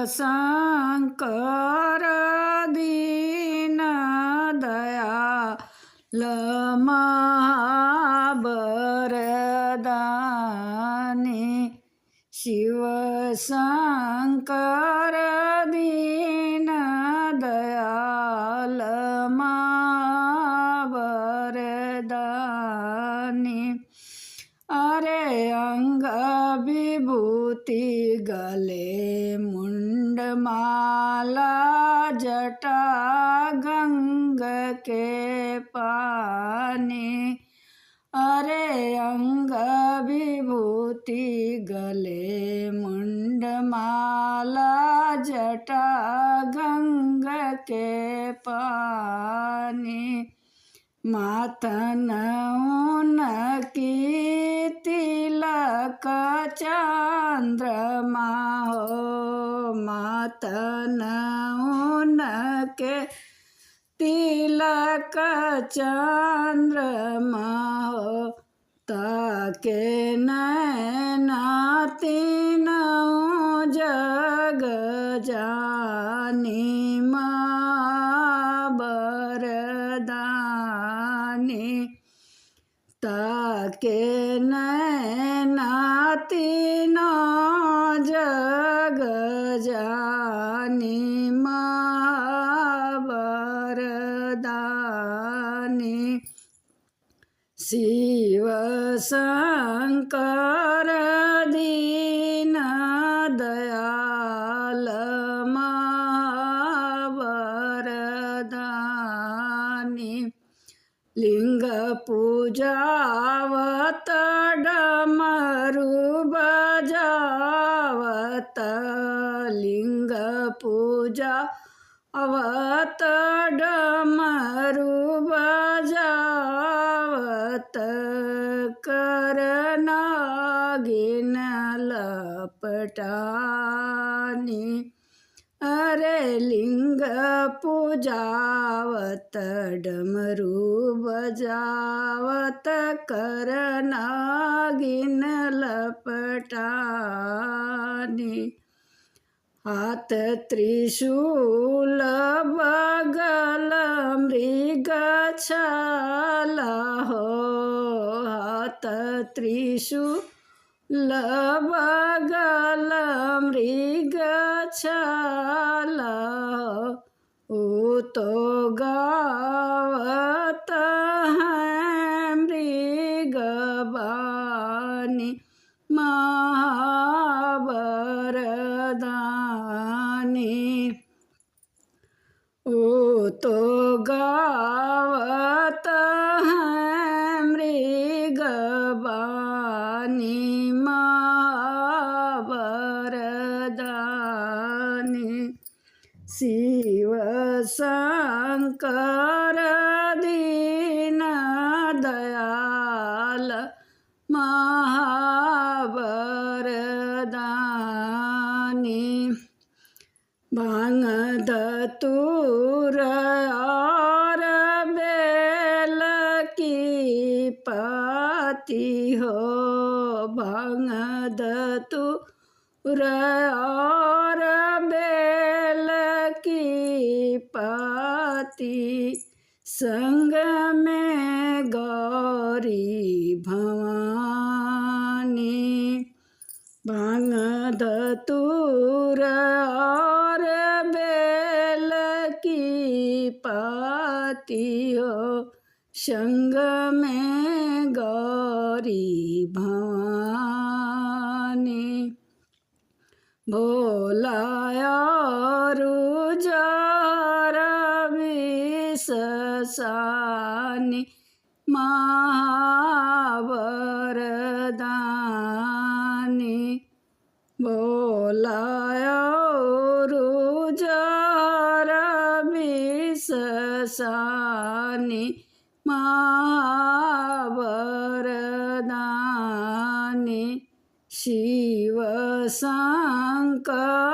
शंकर दीन दयाल महावरदानी शिव शंकर दीन दयाल महावरदानी अरे अंग विभूति गले मुंडमाला जटा गंग के पानी अरे अंग विभूति गले मुंडमाला जटा गंग के पानी मातन उनकी तिलक चंद्रमा हो मातन उनके तिलक चंद्रमा हो ताके नैना तीनों जग जानी महावरदानी ताके नैना तीनों जग जानी महावरदानी शिव शंकर दीन दयाल महावरदानी लिंग पूजावत डमरू बजावत लिंग पूजा अवत डमरू बजावत करनागिन लपटानी अरे लिंग पूजावत डमरू बजावत करनागिन लपटानी हाथ त्रिशूल बगल मृग छाला हो हाथ त्रिशूल बगल मृग छाला हो तो गावत है मृगवानी महावरदानी ओ तो गावत है मृगवानी महावरदानी शिव शंकर दीन दयाल महावरदानी भांग धतूर और बेल की पाती हो भांग धतूर और बेल की पाती संग में गौरी भवानी भांग धतूर और बेल की पाती हो संग में गौरी भवानी भोला और जार विषसानी महावरदानी भोला और जार विषसानी महावरदानी शिव शंकर